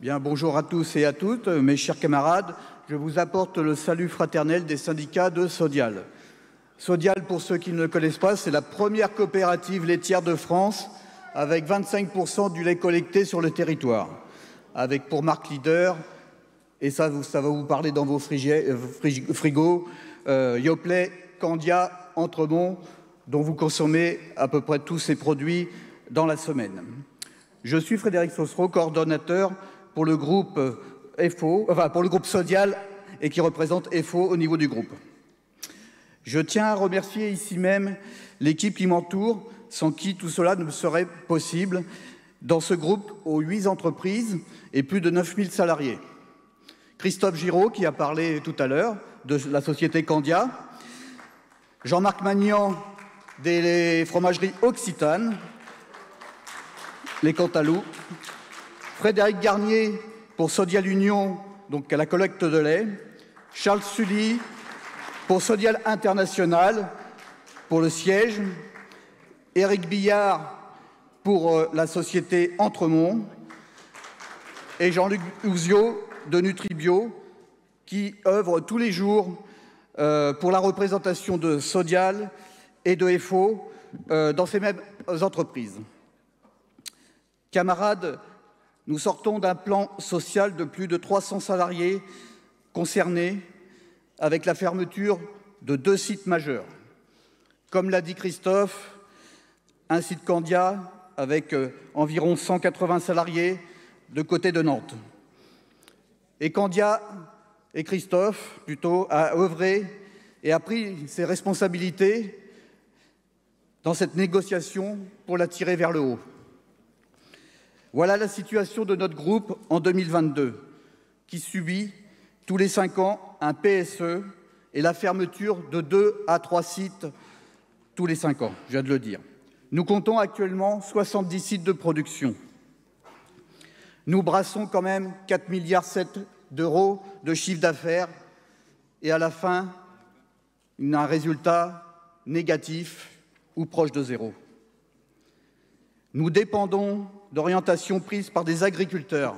Bien, bonjour à tous et à toutes, mes chers camarades. Je vous apporte le salut fraternel des syndicats de Sodial. Sodial, pour ceux qui ne le connaissent pas, c'est la première coopérative laitière de France avec 25% du lait collecté sur le territoire. Avec pour marque leader, et ça va vous parler dans vos frigos, Yoplait, Candia, Entremont, dont vous consommez à peu près tous ces produits dans la semaine. Je suis Frédéric Sossereau, coordonnateur pour le groupe pour le groupe Sodial et qui représente FO au niveau du groupe. Je tiens à remercier ici même l'équipe qui m'entoure, sans qui tout cela ne serait possible. Dans ce groupe, aux 8 entreprises et plus de 9000 salariés. Christophe Giraud, qui a parlé tout à l'heure, de la société Candia. Jean-Marc Magnan, des fromageries Occitane, les Cantalou. Frédéric Garnier, pour Sodial Union, donc à la collecte de lait. Charles Sully, pour Sodial International, pour le siège. Éric Billard, pour la société Entremont. Et Jean-Luc Ouzio, de Nutribio, qui œuvre tous les jours pour la représentation de Sodial et de FO dans ces mêmes entreprises. Camarades, nous sortons d'un plan social de plus de 300 salariés concernés avec la fermeture de 2 sites majeurs. Comme l'a dit Christophe, un site Candia avec environ 180 salariés de côté de Nantes. Et Candia, et Christophe, plutôt, a œuvré et a pris ses responsabilités dans cette négociation pour la tirer vers le haut. Voilà la situation de notre groupe en 2022, qui subit tous les 5 ans un PSE et la fermeture de 2 à 3 sites tous les 5 ans, je viens de le dire. Nous comptons actuellement 70 sites de production. Nous brassons quand même 4,7 milliards d'euros de chiffre d'affaires et à la fin, un résultat négatif ou proche de zéro. Nous dépendons d'orientations prises par des agriculteurs.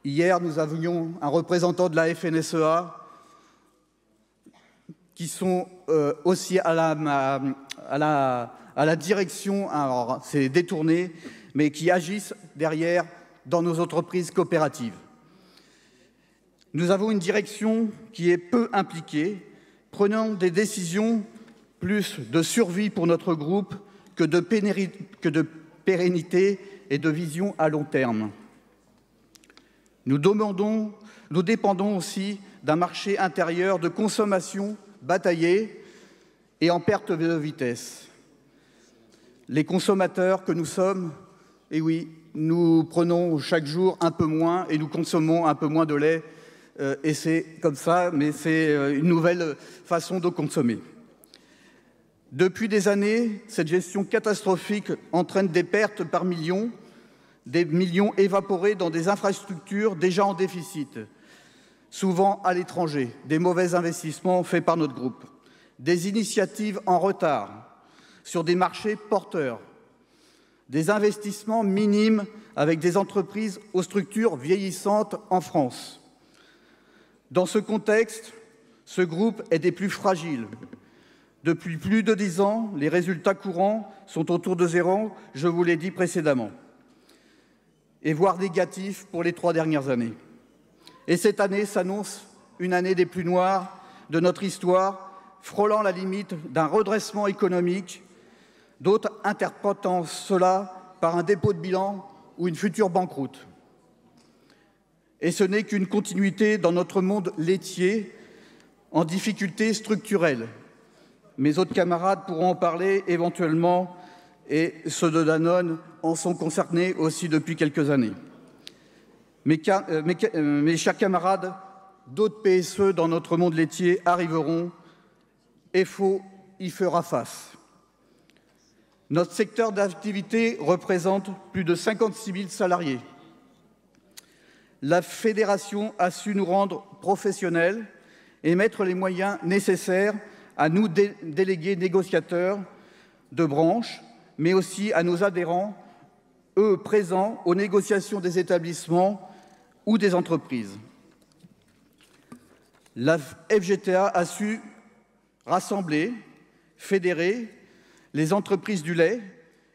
Hier, nous avions un représentant de la FNSEA qui sont aussi à la direction, alors c'est détourné, mais qui agissent derrière dans nos entreprises coopératives. Nous avons une direction qui est peu impliquée, prenant des décisions plus de survie pour notre groupe que de pérennité et de vision à long terme. Nous dépendons aussi d'un marché intérieur de consommation bataillé et en perte de vitesse. Les consommateurs que nous sommes, eh oui, nous prenons chaque jour un peu moins et nous consommons un peu moins de lait. Et c'est comme ça, mais c'est une nouvelle façon de consommer. Depuis des années, cette gestion catastrophique entraîne des pertes par millions, des millions évaporés dans des infrastructures déjà en déficit, souvent à l'étranger, des mauvais investissements faits par notre groupe, des initiatives en retard sur des marchés porteurs, des investissements minimes avec des entreprises aux structures vieillissantes en France. Dans ce contexte, ce groupe est des plus fragiles. Depuis plus de 10 ans, les résultats courants sont autour de zéro, je vous l'ai dit précédemment, et voire négatifs pour les 3 dernières années. Et cette année s'annonce une année des plus noires de notre histoire, frôlant la limite d'un redressement économique, d'autres interprétant cela par un dépôt de bilan ou une future banqueroute. Et ce n'est qu'une continuité dans notre monde laitier en difficulté structurelle. Mes autres camarades pourront en parler éventuellement et ceux de Danone en sont concernés aussi depuis quelques années. Mes chers camarades, d'autres PSE dans notre monde laitier arriveront et FO y fera face. Notre secteur d'activité représente plus de 56 000 salariés. La fédération a su nous rendre professionnels et mettre les moyens nécessaires à nous délégués négociateurs de branche, mais aussi à nos adhérents eux présents aux négociations des établissements ou des entreprises. La FGTA a su rassembler, fédérer les entreprises du lait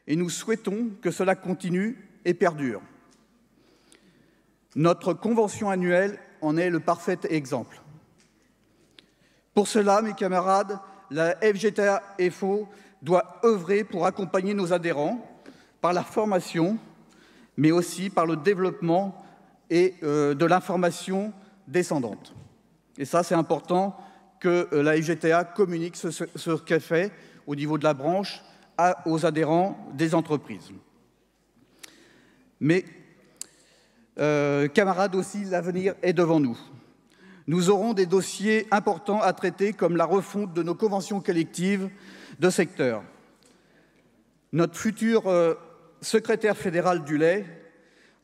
et nous souhaitons que cela continue et perdure. Notre convention annuelle en est le parfait exemple. Pour cela, mes camarades, la FGTA-FO doit œuvrer pour accompagner nos adhérents par la formation, mais aussi par le développement et de l'information descendante. Et ça, c'est important que la FGTA communique ce qu'elle fait au niveau de la branche aux adhérents des entreprises. Mais, camarades aussi, l'avenir est devant nous. Nous aurons des dossiers importants à traiter, comme la refonte de nos conventions collectives de secteur. Notre futur secrétaire fédéral du lait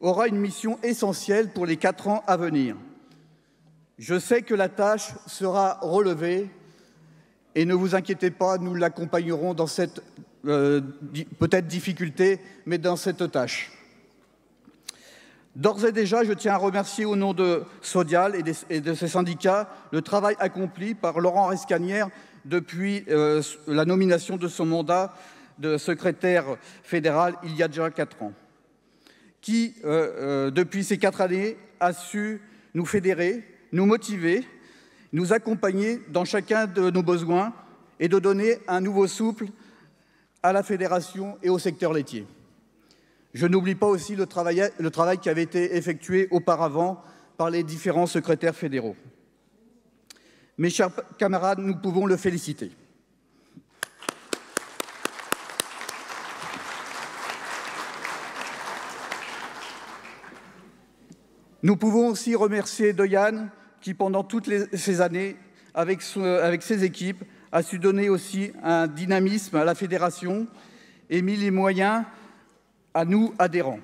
aura une mission essentielle pour les 4 ans à venir. Je sais que la tâche sera relevée et ne vous inquiétez pas, nous l'accompagnerons dans cette peut-être difficulté, mais dans cette tâche. D'ores et déjà, je tiens à remercier au nom de Sodial et de ses syndicats le travail accompli par Laurent Rescanière depuis la nomination de son mandat de secrétaire fédéral il y a déjà 4 ans, qui, depuis ces 4 années, a su nous fédérer, nous motiver, nous accompagner dans chacun de nos besoins et de donner un nouveau souffle à la fédération et au secteur laitier. Je n'oublie pas aussi le travail qui avait été effectué auparavant par les différents secrétaires fédéraux. Mes chers camarades, nous pouvons le féliciter. Nous pouvons aussi remercier Doyan qui, pendant toutes ces années, avec ses équipes, a su donner aussi un dynamisme à la fédération et mis les moyens à nous, adhérents.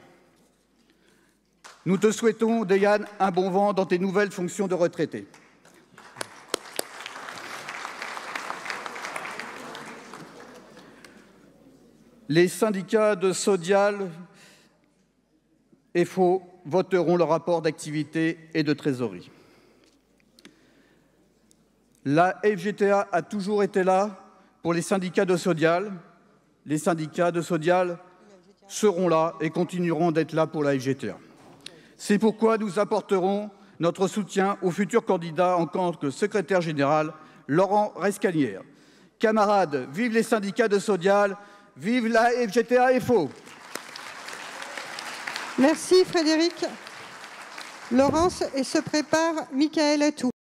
Nous te souhaitons, Doyan, un bon vent dans tes nouvelles fonctions de retraité. Les syndicats de Sodial et FO voteront le rapport d'activité et de trésorerie. La FGTA a toujours été là pour les syndicats de Sodial. Les syndicats de Sodial seront là et continueront d'être là pour la FGTA. C'est pourquoi nous apporterons notre soutien au futur candidat en tant que secrétaire général, Laurent Rescanière. Camarades, vive les syndicats de Sodial, vive la FGTA-FO. Merci Frédéric. Laurence, et se prépare Michael Atout.